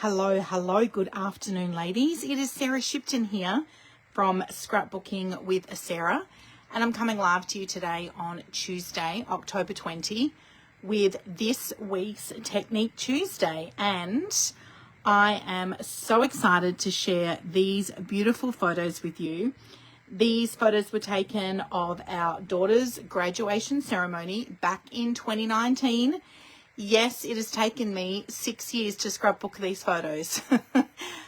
Hello, good afternoon, ladies. It is Sarah Shipton here from Scrapbooking with Sarah, and I'm coming live to you today on Tuesday, October 20, with this week's Technique Tuesday, and I am so excited to share these beautiful photos with you. These photos were taken of our daughter's graduation ceremony back in 2019. Yes, it has taken me 6 years to scrapbook these photos,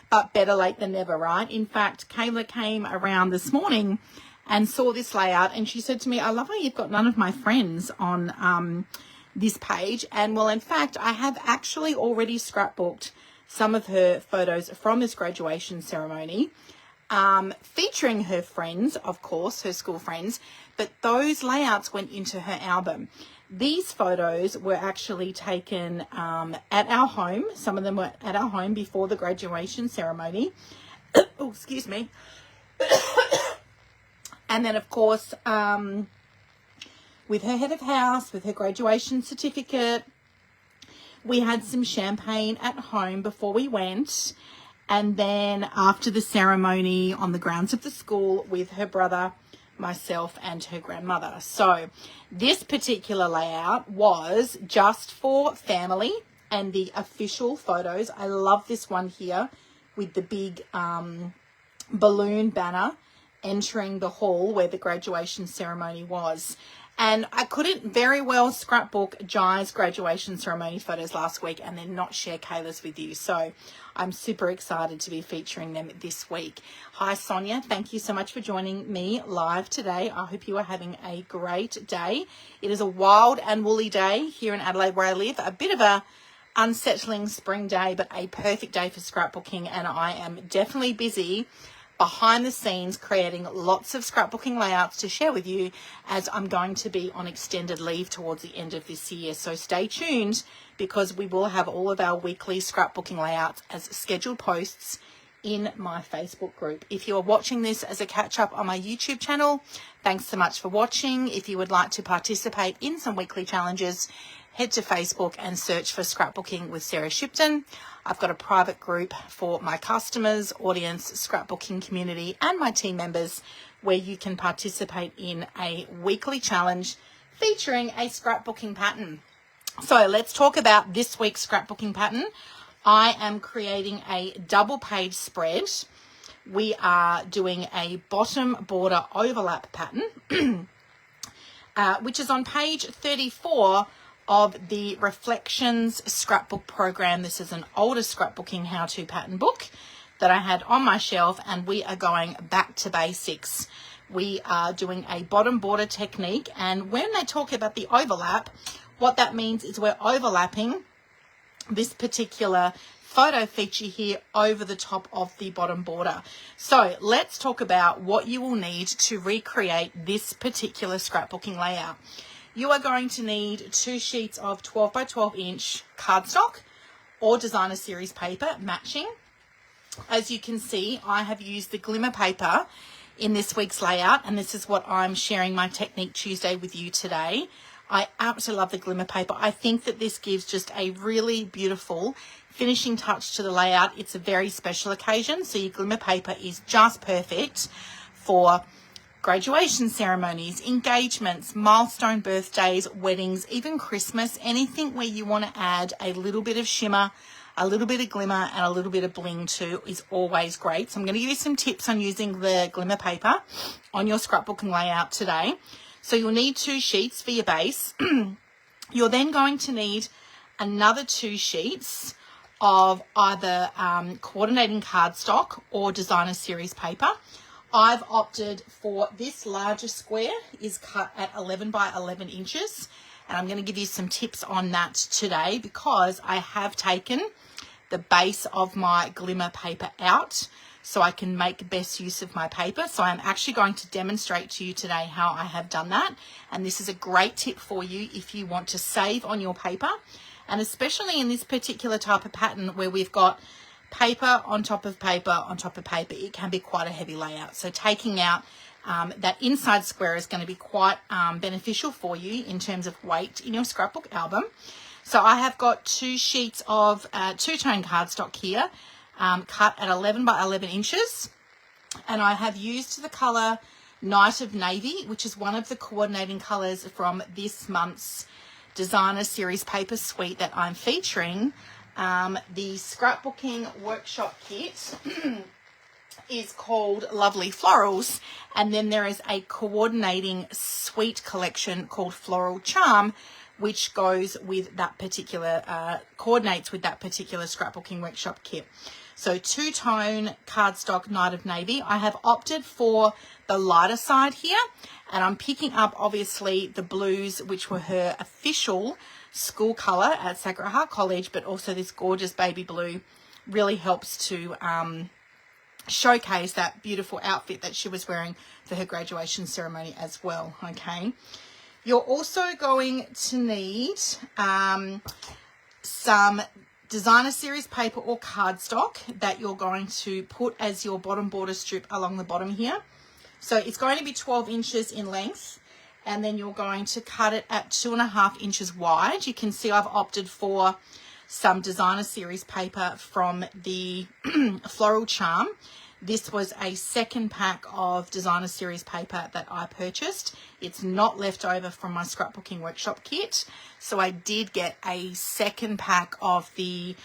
but better late than never, right? In fact, Kayla came around this morning and saw this layout, and she said to me, I love how you've got none of my friends on this page. And well, in fact, I have actually already scrapbooked some of her photos from this graduation ceremony, featuring her friends, of course, her school friends, but those layouts went into her album. These photos were actually taken at our home. Some of them were at our home before the graduation ceremony. Oh, excuse me. And then, of course, with her head of house, with her graduation certificate, we had some champagne at home before we went. And then after the ceremony on the grounds of the school with her brother, myself and her grandmother. So this particular layout was just for family and the official photos. I love this one here with the big balloon banner entering the hall where the graduation ceremony was. And I couldn't very well scrapbook Jai's graduation ceremony photos last week and then not share Kayla's with you. So I'm super excited to be featuring them this week. Hi, Sonia. Thank you so much for joining me live today. I hope you are having a great day. It is a wild and woolly day here in Adelaide where I live. A bit of a unsettling spring day, but a perfect day for scrapbooking. And I am definitely busy behind the scenes creating lots of scrapbooking layouts to share with you, as I'm going to be on extended leave towards the end of this year. So stay tuned, because we will have all of our weekly scrapbooking layouts as scheduled posts in my Facebook group. If you are watching this as a catch up on my YouTube channel, thanks so much for watching. If you would like to participate in some weekly challenges, head to Facebook and search for Scrapbooking with Sarah Shipton. I've got a private group for my customers, audience, scrapbooking community, and my team members, where you can participate in a weekly challenge featuring a scrapbooking pattern. So let's talk about this week's scrapbooking pattern. I am creating a double page spread. We are doing a bottom border overlap pattern, which is on page 34 of the Reflections scrapbook program. This is an older scrapbooking how-to pattern book that I had on my shelf, and we are going back to basics. We are doing a bottom border technique, and when they talk about the overlap, what that means is we're overlapping this particular photo feature here over the top of the bottom border. So let's talk about what you will need to recreate this particular scrapbooking layout. You are going to need 2 sheets of 12 by 12 inch cardstock or designer series paper matching. As you can see, I have used the glimmer paper in this week's layout, and this is what I'm sharing my Technique Tuesday with you today. I absolutely love the glimmer paper. I think that this gives just a really beautiful finishing touch to the layout. It's a very special occasion, so your glimmer paper is just perfect for graduation ceremonies, engagements, milestone birthdays, weddings, even Christmas, anything where you want to add a little bit of shimmer, a little bit of glimmer, and a little bit of bling too is always great. So I'm going to give you some tips on using the glimmer paper on your scrapbooking layout today. So you'll need 2 sheets for your base. You're then going to need another 2 sheets of either coordinating cardstock or designer series paper. I've opted for this larger square, is cut at 11 by 11 inches. And I'm going to give you some tips on that today, because I have taken the base of my glimmer paper out so I can make best use of my paper. So I'm actually going to demonstrate to you today how I have done that. And this is a great tip for you if you want to save on your paper. And especially in this particular type of pattern where we've got paper on top of paper on top of paper, it can be quite a heavy layout. So taking out that inside square is going to be quite beneficial for you in terms of weight in your scrapbook album. So I have got 2 sheets of two-tone cardstock here, cut at 11 by 11 inches. And I have used the colour Night of Navy, which is one of the coordinating colours from this month's designer series paper suite that I'm featuring. The scrapbooking workshop kit is called Lovely Florals, and then there is a coordinating suite collection called Floral Charm, which goes with that particular, coordinates with that particular scrapbooking workshop kit. So 2-tone cardstock Night of Navy. I have opted for the lighter side here, and I'm picking up obviously the blues, which were her official school colour at Sacred Heart College, but also this gorgeous baby blue really helps to showcase that beautiful outfit that she was wearing for her graduation ceremony as well. Okay, you're also going to need some designer series paper or cardstock that you're going to put as your bottom border strip along the bottom here. So it's going to be 12 inches in length, and then you're going to cut it at 2.5 inches wide. You can see I've opted for some designer series paper from the Floral Charm. This was a second pack of designer series paper that I purchased. It's not left over from my scrapbooking workshop kit. So I did get a second pack of the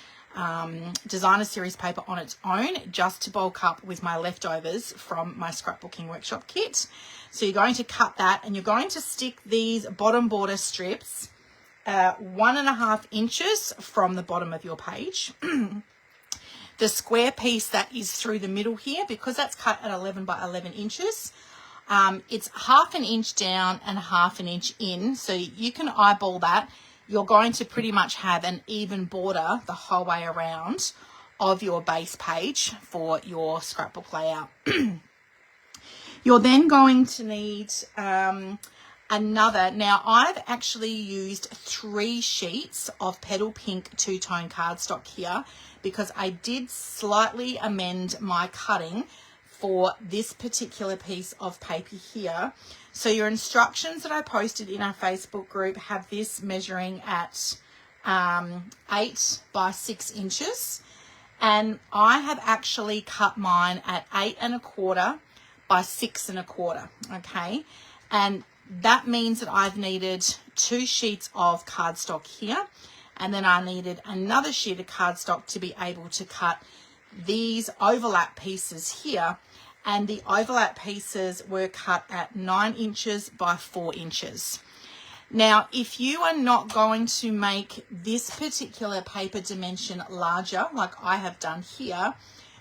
designer series paper on its own, just to bulk up with my leftovers from my scrapbooking workshop kit. So you're going to cut that, and you're going to stick these bottom border strips 1.5 inches from the bottom of your page. The square piece that is through the middle here, because that's cut at 11 by 11 inches, it's 1/2 inch down and 1/2 inch in. So you can eyeball that. You're going to pretty much have an even border the whole way around of your base page for your scrapbook layout. You're then going to need another. Now, I've actually used 3 sheets of Petal Pink 2-tone cardstock here, because I did slightly amend my cutting for this particular piece of paper here. So your instructions that I posted in our Facebook group have this measuring at 8 by 6 inches. And I have actually cut mine at 8 1/4 by 6 1/4. Okay. And that means that I've needed 2 sheets of cardstock here. And then I needed another sheet of cardstock to be able to cut these overlap pieces here. And the overlap pieces were cut at 9 inches by 4 inches. Now, if you are not going to make this particular paper dimension larger, like I have done here,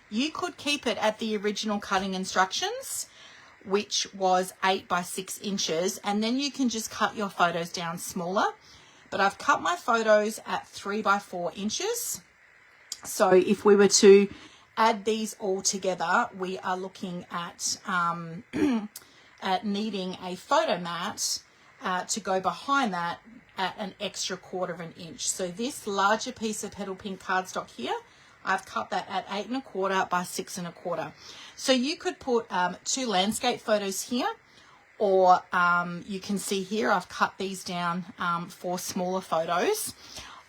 you could keep it at the original cutting instructions, which was 8 by 6 inches. And then you can just cut your photos down smaller. But I've cut my photos at 3 by 4 inches. So if we were to add these all together, we are looking at needing a photo mat to go behind that at an extra 1/4 inch. So this larger piece of Petal Pink cardstock here, I've cut that at 8 1/4 by 6 1/4. So you could put 2 landscape photos here, or you can see here I've cut these down for smaller photos.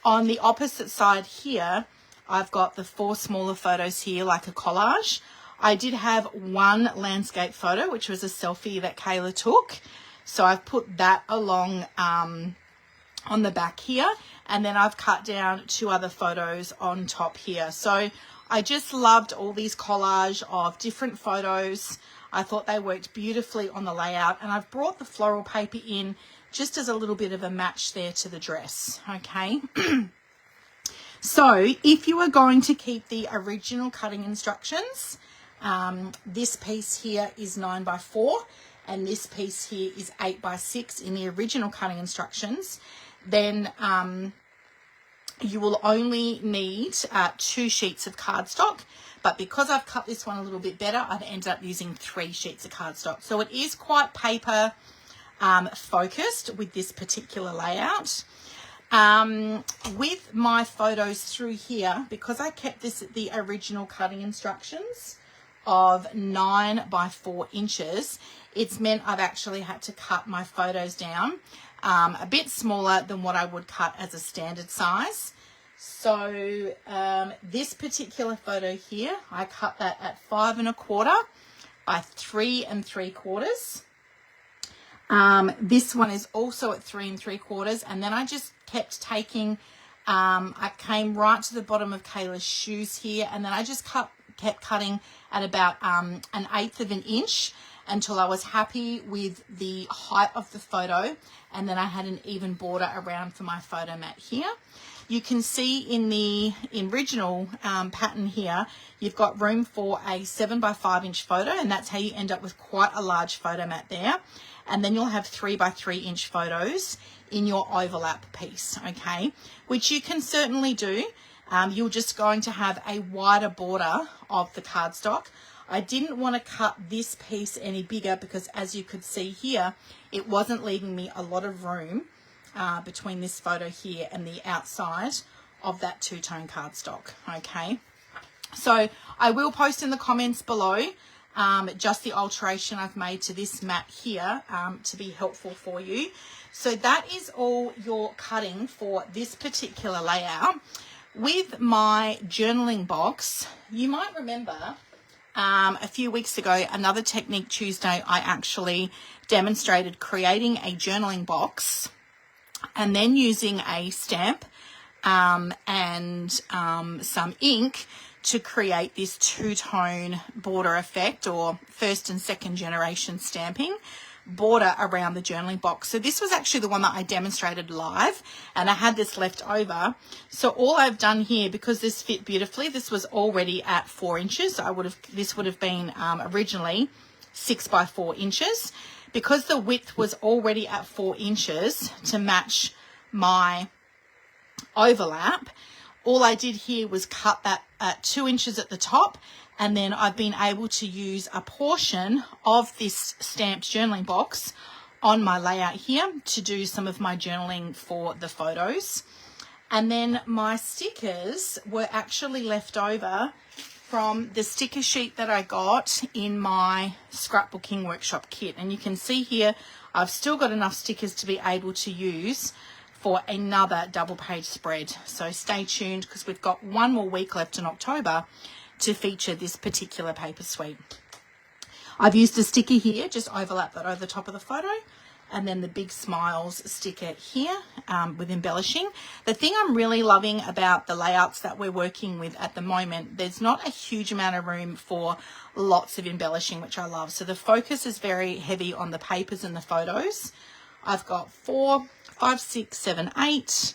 On the opposite side here, I've got the 4 smaller photos here, like a collage. I did have 1 landscape photo, which was a selfie that Kayla took. So I've put that along on the back here. And then I've cut down 2 other photos on top here. So I just loved all these collage of different photos. I thought they worked beautifully on the layout. And I've brought the floral paper in just as a little bit of a match there to the dress. Okay. So if you are going to keep the original cutting instructions, this piece here is 9 by 4 and this piece here is 8 by 6 in the original cutting instructions, then you will only need 2 sheets of cardstock. But because I've cut this one a little bit better, I've ended up using 3 sheets of cardstock. So it is quite paper focused with this particular layout. With my photos through here, because I kept this at the original cutting instructions of 9 by 4 inches, it's meant I've actually had to cut my photos down a bit smaller than what I would cut as a standard size. So this particular photo here, I cut that at 5 1/4 by 3 3/4. This one is also at 3 3/4, and then I just kept taking, I came right to the bottom of Kayla's shoes here, and then I just kept cutting at about 1/8 of an inch until I was happy with the height of the photo, and then I had an even border around for my photo mat here. You can see in the original pattern here, you've got room for a 7 by 5 inch photo, and that's how you end up with quite a large photo mat there. And then you'll have 3 by 3 inch photos in your overlap piece, okay, which you can certainly do. You're just going to have a wider border of the cardstock. I didn't want to cut this piece any bigger because, as you could see here, it wasn't leaving me a lot of room between this photo here and the outside of that two-tone cardstock, okay. So I will post in the comments below just the alteration I've made to this mat here to be helpful for you. So that is all your cutting for this particular layout. With my journaling box, you might remember a few weeks ago, another Technique Tuesday, I actually demonstrated creating a journaling box and then using a stamp and some ink to create this two-tone border effect, or first and second generation stamping border around the journaling box. So this was actually the one that I demonstrated live, and I had this left over. So all I've done here, because this fit beautifully, this was already at 4 inches. This would have been originally 6 by 4 inches. Because the width was already at 4 inches to match my overlap, all I did here was cut that at 2 inches at the top, and then I've been able to use a portion of this stamped journaling box on my layout here to do some of my journaling for the photos. And then my stickers were actually left over from the sticker sheet that I got in my scrapbooking workshop kit. And you can see here, I've still got enough stickers to be able to use for another double page spread. So stay tuned, because we've got one more week left in October to feature this particular paper suite. I've used a sticker here, just overlap that over the top of the photo, and then the big smiles sticker here with embellishing. The thing I'm really loving about the layouts that we're working with at the moment, there's not a huge amount of room for lots of embellishing, which I love. So the focus is very heavy on the papers and the photos. I've got 4, 5, 6, 7, 8,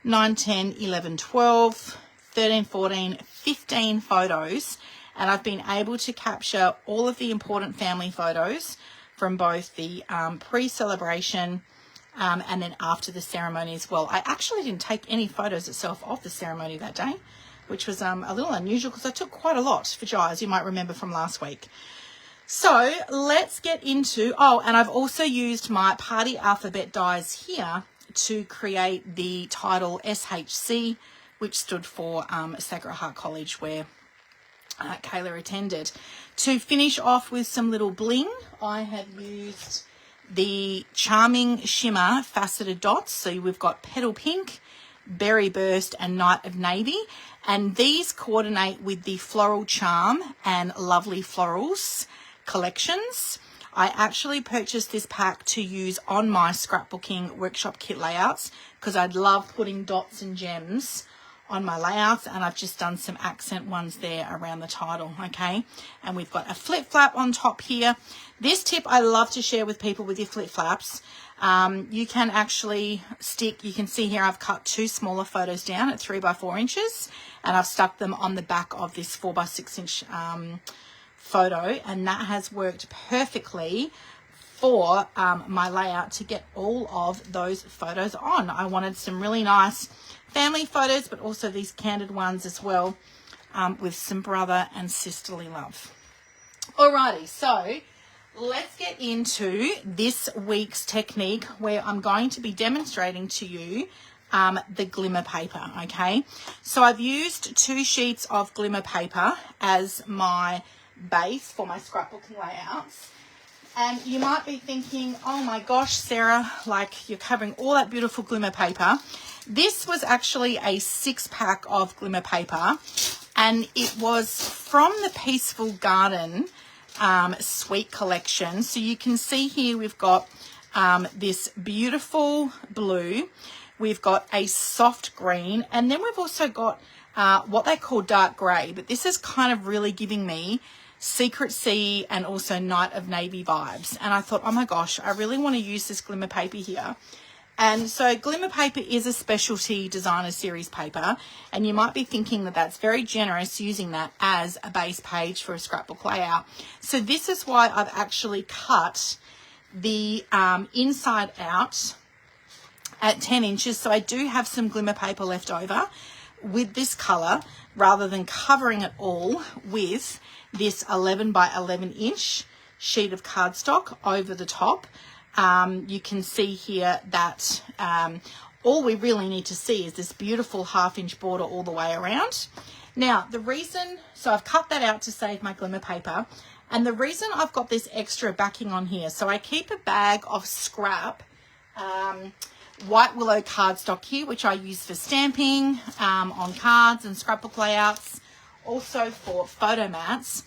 9, 10, 11, 12, 13, 14, 15 photos, and I've been able to capture all of the important family photos from both the pre-celebration and then after the ceremony as well. I actually didn't take any photos itself of the ceremony that day, which was a little unusual because I took quite a lot for Jai, as you might remember from last week. So let's get into, and I've also used my party alphabet dies here to create the title SHC, which stood for Sacred Heart College, where Kayla attended. To finish off with some little bling, I have used the Charming Shimmer faceted dots. So we've got Petal Pink, Berry Burst, and Night of Navy. And these coordinate with the Floral Charm and Lovely Florals collections. I actually purchased this pack to use on my scrapbooking workshop kit layouts because I'd love putting dots and gems on my layouts, and I've just done some accent ones there around the title, okay? And we've got a flip flap on top here. This tip I love to share with people with your flip flaps. You can actually stick, you can see here I've cut 2 smaller photos down at 3 by 4 inches, and I've stuck them on the back of this 4 by 6 inch photo, and that has worked perfectly for my layout to get all of those photos on. I wanted some really nice family photos, but also these candid ones as well, with some brother and sisterly love. Alrighty, so let's get into this week's technique, where I'm going to be demonstrating to you the glimmer paper, okay? So I've used 2 sheets of glimmer paper as my base for my scrapbooking layouts. And you might be thinking, oh my gosh, Sarah, like you're covering all that beautiful glimmer paper. This was actually a 6-pack of glimmer paper, and it was from the Peaceful Garden Sweet Collection. So you can see here we've got this beautiful blue, we've got a soft green, and then we've also got what they call dark grey, but this is kind of really giving me Secret Sea and also Night of Navy vibes. And I thought, oh my gosh, I really want to use this glimmer paper here. And so glimmer paper is a specialty designer series paper, and you might be thinking that that's very generous using that as a base page for a scrapbook layout. So this is why I've actually cut the inside out at 10 inches. So I do have some glimmer paper left over with this color, rather than covering it all with this 11 by 11 inch sheet of cardstock over the top. You can see here that all we really need to see is this beautiful 1/2 inch border all the way around. Now the reason, so I've cut that out to save my glimmer paper, and the reason I've got this extra backing on here, so I keep a bag of scrap white willow cardstock here, which I use for stamping on cards and scrapbook layouts, also for photo mats.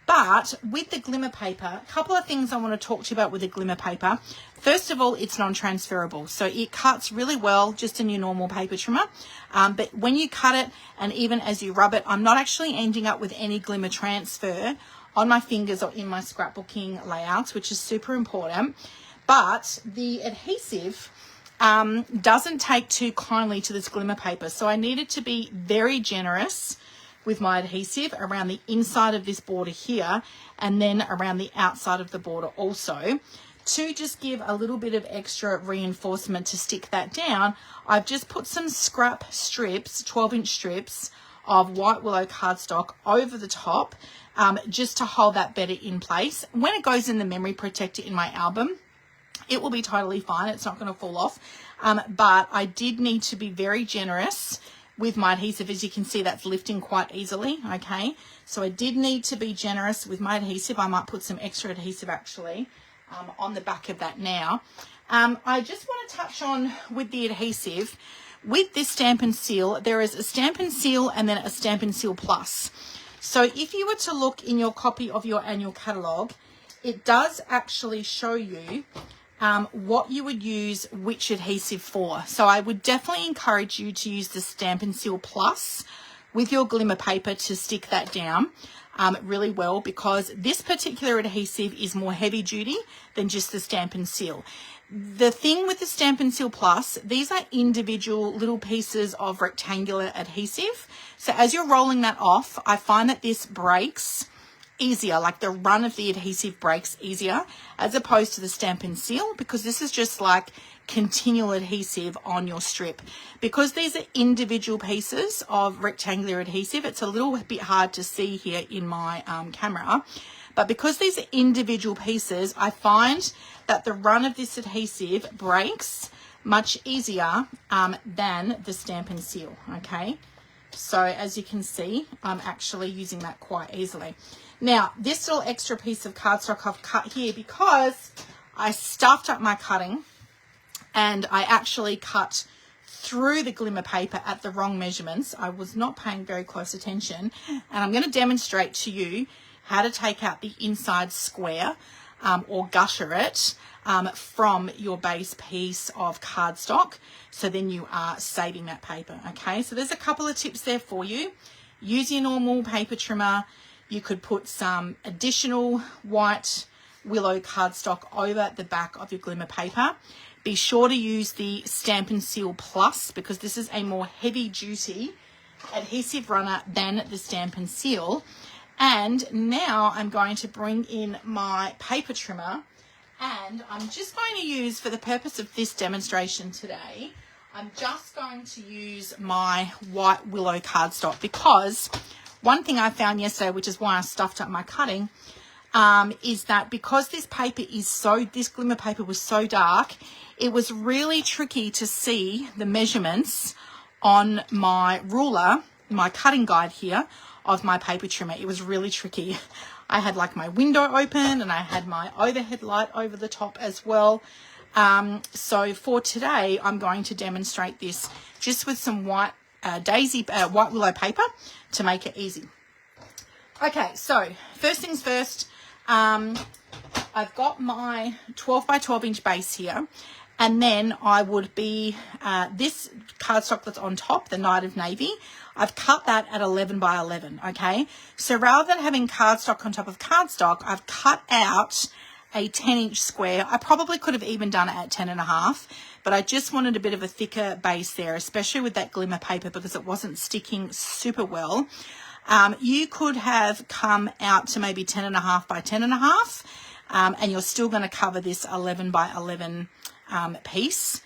But with the glimmer paper, a couple of things I want to talk to you about with the glimmer paper. First of all, it's non-transferable, so it cuts really well just in your normal paper trimmer. But when you cut it, and even as you rub it, I'm not actually ending up with any glimmer transfer on my fingers or in my scrapbooking layouts, which is super important. But the adhesive doesn't take too kindly to this glimmer paper, so I needed to be very generous with my adhesive around the inside of this border here, and then around the outside of the border also, to just give a little bit of extra reinforcement to stick that down. I've just put some scrap strips, 12-inch strips of white willow cardstock over the top, just to hold that better in place. When it goes in the memory protector in my album, it will be totally fine. It's not going to fall off. But I did need to be very generous with my adhesive. As you can see, that's lifting quite easily. Okay, so I did need to be generous with my adhesive. I might put some extra adhesive actually on the back of that now. I just want to touch on with the adhesive, with this Stamp and Seal, there is a Stamp and Seal and then a Stamp and Seal Plus. So if you were to look in your copy of your annual catalogue, it does actually show you what you would use which adhesive for. So I would definitely encourage you to use the Stamp and Seal Plus with your glimmer paper to stick that down really well, because this particular adhesive is more heavy duty than just the Stamp and Seal. The thing with the Stamp and Seal Plus, these are individual little pieces of rectangular adhesive. So as you're rolling that off, I find that this breaks easier, like the run of the adhesive breaks easier, as opposed to the Stamp and Seal, because this is just like continual adhesive on your strip. Because these are individual pieces of rectangular adhesive, it's a little bit hard to see here in my camera, but because these are individual pieces, I find that the run of this adhesive breaks much easier than the Stamp and Seal. Okay, so as you can see, I'm actually using that quite easily. Now, this little extra piece of cardstock I've cut here because I stuffed up my cutting and I actually cut through the glimmer paper at the wrong measurements. I was not paying very close attention, and I'm going to demonstrate to you how to take out the inside square or gutter it from your base piece of cardstock, so then you are saving that paper. Okay, so there's a couple of tips there for you. Use your normal paper trimmer. You could put some additional white willow cardstock over the back of your glimmer paper. Be sure to use the Stamp and Seal Plus, because this is a more heavy duty adhesive runner than the Stamp and Seal. And now I'm going to bring in my paper trimmer, and I'm just going to use, for the purpose of this demonstration today, I'm just going to use my white willow cardstock, because one thing I found yesterday, which is why I stuffed up my cutting, is that because this paper is this glimmer paper was so dark, it was really tricky to see the measurements on my ruler, my cutting guide here, of my paper trimmer. It was really tricky. I had like my window open and I had my overhead light over the top as well. So for today, I'm going to demonstrate this just with some white white willow paper to make it easy. Okay, so first things first, I've got my 12 by 12 inch base here, and then I would be, this cardstock that's on top, the Night of Navy, I've cut that at 11 by 11, okay? So rather than having cardstock on top of cardstock, I've cut out a 10 inch square. I probably could have even done it at 10.5, but I just wanted a bit of a thicker base there, especially with that glimmer paper because it wasn't sticking super well. You could have come out to maybe 10.5 by 10.5, and you're still going to cover this 11 by 11 piece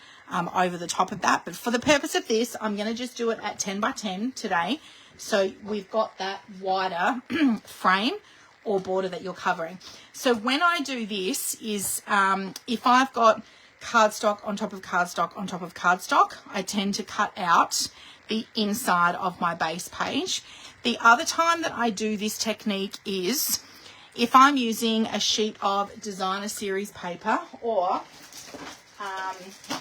over the top of that. But for the purpose of this, I'm going to just do it at 10 by 10 today. So we've got that wider frame or border that you're covering. So when I do this is, if I've got cardstock on top of cardstock on top of cardstock, I tend to cut out the inside of my base page. The other time that I do this technique is if I'm using a sheet of designer series paper, or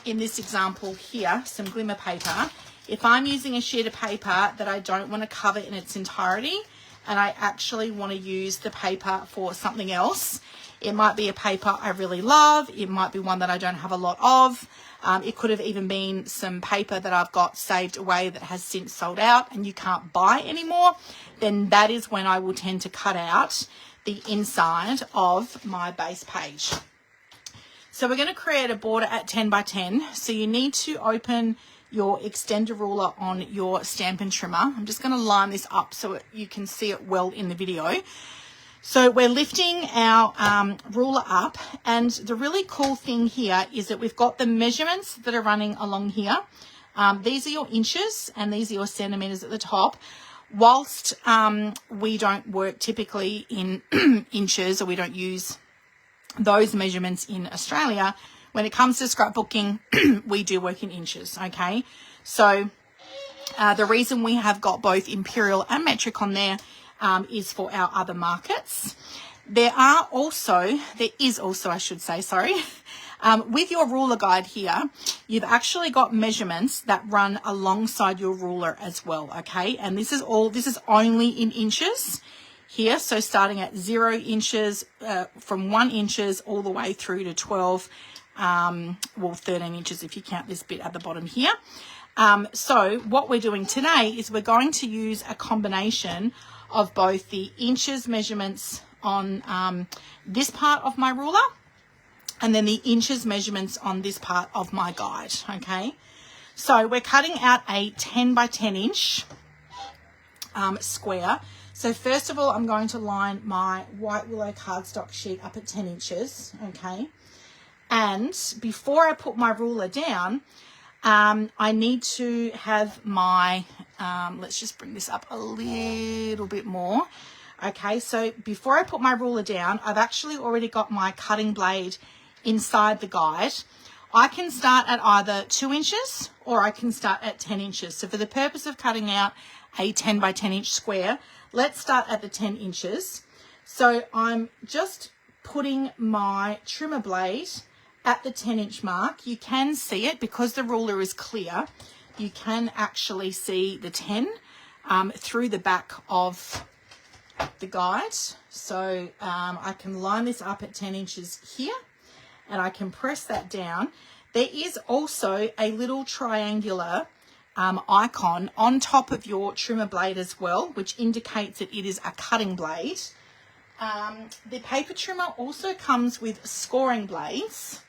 in this example here, some glimmer paper. If I'm using a sheet of paper that I don't want to cover in its entirety and I actually want to use the paper for something else, it might be a paper I really love, it might be one that I don't have a lot of, it could have even been some paper that I've got saved away that has since sold out and you can't buy anymore, then that is when I will tend to cut out the inside of my base page. So we're going to create a border at 10 by 10. So you need to open your extender ruler on your Stampin' Trimmer. I'm just going to line this up so you can see it well in the video. So we're lifting our ruler up, and the really cool thing here is that we've got the measurements that are running along here. These are your inches and these are your centimetres at the top. Whilst we don't work typically in inches, or we don't use those measurements in Australia, when it comes to scrapbooking, we do work in inches, okay? So the reason we have got both imperial and metric on there is for our other markets. There is also, I should say, sorry, with your ruler guide here, you've actually got measurements that run alongside your ruler as well, okay? And this is only in inches here, so starting at 0 inches, from 1 inches all the way through to 12, 13 inches if you count this bit at the bottom here. So what we're doing today is we're going to use a combination of both the inches measurements on this part of my ruler and then the inches measurements on this part of my guide, okay? So we're cutting out a 10 by 10 inch square. So first of all, I'm going to line my white willow cardstock sheet up at 10 inches, okay? And before I put my ruler down, I need to have my, let's just bring this up a little bit more. Okay, so before I put my ruler down, I've actually already got my cutting blade inside the guide. I can start at either 2 inches or I can start at 10 inches. So for the purpose of cutting out a 10 by 10 inch square, let's start at the 10 inches. So I'm just putting my trimmer blade at the 10 inch mark. You can see it because the ruler is clear. You can actually see the 10 through the back of the guide. So I can line this up at 10 inches here and I can press that down. There is also a little triangular icon on top of your trimmer blade as well, which indicates that it is a cutting blade. The paper trimmer also comes with scoring blades.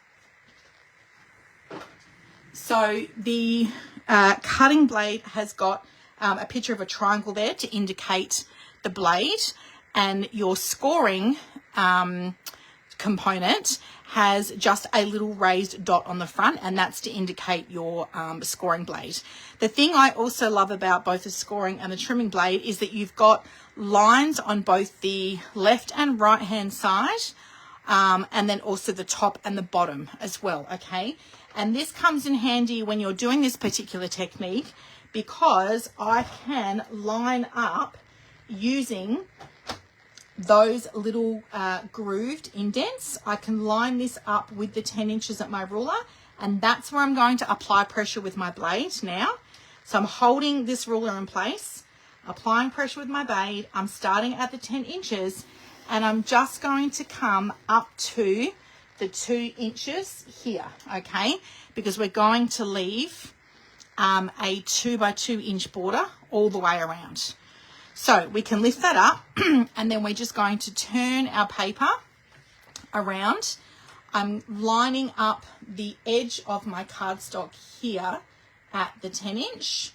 So the cutting blade has got a picture of a triangle there to indicate the blade, and your scoring component has just a little raised dot on the front, and that's to indicate your scoring blade. The thing I also love about both the scoring and the trimming blade is that you've got lines on both the left and right hand side, and then also the top and the bottom as well, okay? And this comes in handy when you're doing this particular technique because I can line up using those little grooved indents, I can line this up with the 10 inches at my ruler, and that's where I'm going to apply pressure with my blade now. So I'm holding this ruler in place, applying pressure with my blade. I'm starting at the 10 inches, and I'm just going to come up to the 2 inches here, okay? Because we're going to leave a 2 by 2 inch border all the way around. So we can lift that up and then we're just going to turn our paper around. I'm lining up the edge of my cardstock here at the 10 inch,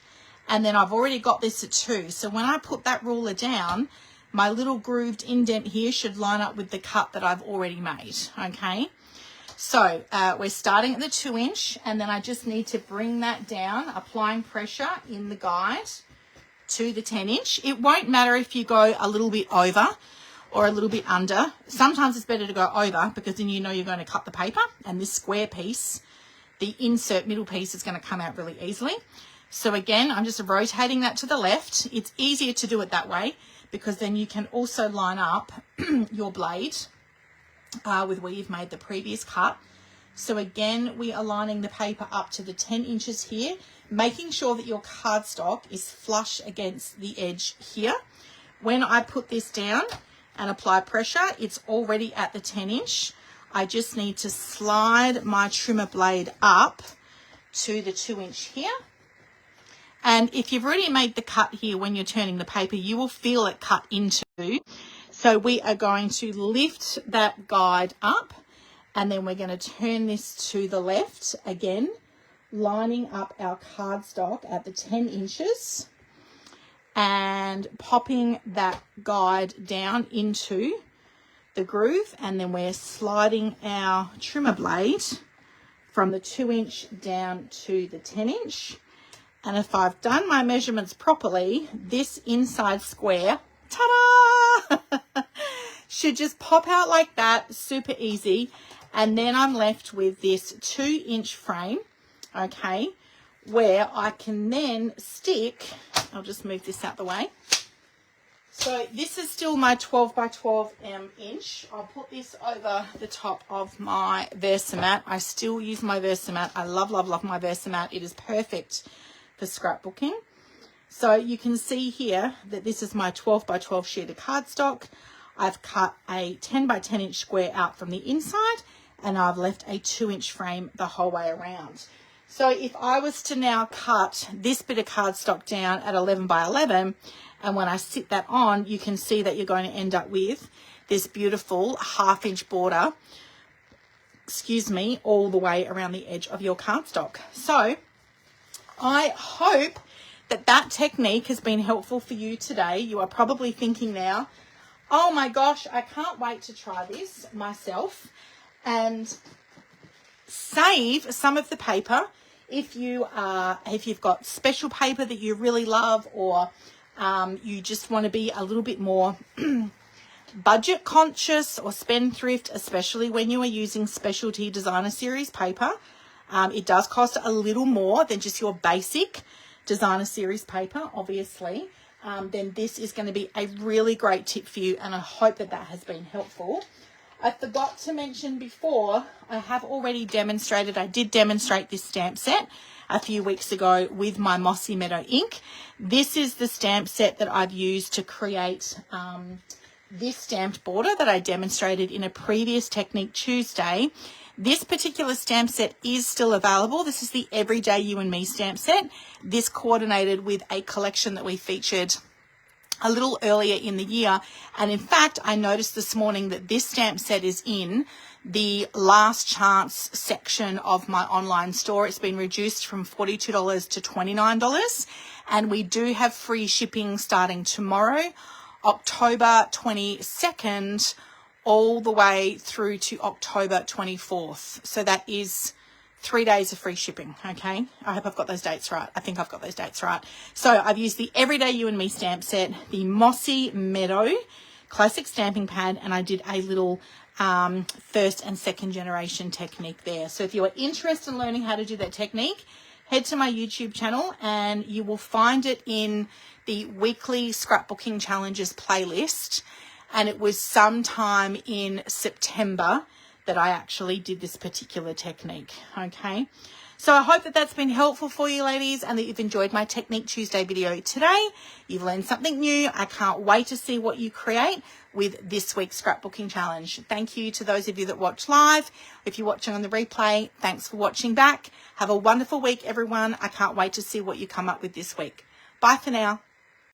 and then I've already got this at 2. So when I put that ruler down, my little grooved indent here should line up with the cut that I've already made, okay? So we're starting at the 2 inch, and then I just need to bring that down, applying pressure in the guide to the 10 inch. It won't matter if you go a little bit over or a little bit under. Sometimes it's better to go over because then you know you're going to cut the paper, and this square piece, the insert middle piece, is going to come out really easily. So again, I'm just rotating that to the left. It's easier to do it that way because then you can also line up your blade with where you've made the previous cut. So again, we are lining the paper up to the 10 inches here, making sure that your cardstock is flush against the edge here. When I put this down and apply pressure, it's already at the 10 inch. I just need to slide my trimmer blade up to the 2 inch here. And if you've already made the cut here when you're turning the paper, you will feel it cut into. So we are going to lift that guide up, and then we're going to turn this to the left again, lining up our cardstock at the 10 inches and popping that guide down into the groove, and then we're sliding our trimmer blade from the 2 inch down to the 10 inch. And if I've done my measurements properly, this inside square, ta-da, should just pop out like that, super easy. And then I'm left with this 2 inch frame, okay, where I can then stick, I'll just move this out the way. So this is still my 12 by 12 inch. I'll put this over the top of my Versamat. I still use my Versamat. I love, love, love my Versamat. It is perfect for scrapbooking. So you can see here that this is my 12 by 12 sheet of cardstock. I've cut a 10 by 10 inch square out from the inside, and I've left a 2 inch frame the whole way around. So if I was to now cut this bit of cardstock down at 11 by 11, and when I sit that on, you can see that you're going to end up with this beautiful 1/2 inch border, all the way around the edge of your cardstock. So I hope that that technique has been helpful for you today. You are probably thinking now, oh my gosh, I can't wait to try this myself and save some of the paper. If you've got special paper that you really love, or you just want to be a little bit more budget conscious or spendthrift, especially when you are using specialty designer series paper. It does cost a little more than just your basic designer series paper, obviously. Then this is going to be a really great tip for you, and I hope that that has been helpful. I forgot to mention before, I did demonstrate this stamp set a few weeks ago with my Mossy Meadow ink. This is the stamp set that I've used to create this stamped border that I demonstrated in a previous Technique Tuesday. This particular stamp set is still available. This is the Everyday You and Me stamp set. This coordinated with a collection that we featured a little earlier in the year. And in fact, I noticed this morning that this stamp set is in the last chance section of my online store. It's been reduced from $42 to $29. And we do have free shipping starting tomorrow, October 22nd, all the way through to October 24th. So that is 3 days of free shipping, okay? I hope I've got those dates right. I think I've got those dates right. So I've used the Everyday You and Me stamp set, the Mossy Meadow classic stamping pad, and I did a little first and second generation technique there. So if you are interested in learning how to do that technique, head to my YouTube channel and you will find it in the weekly scrapbooking challenges playlist. and it was sometime in September that I actually did this particular technique, okay? So I hope that that's been helpful for you, ladies, and that you've enjoyed my Technique Tuesday video today. You've learned something new. I can't wait to see what you create with this week's scrapbooking challenge. Thank you to those of you that watch live. If you're watching on the replay, thanks for watching back. Have a wonderful week, everyone. I can't wait to see what you come up with this week. Bye for now.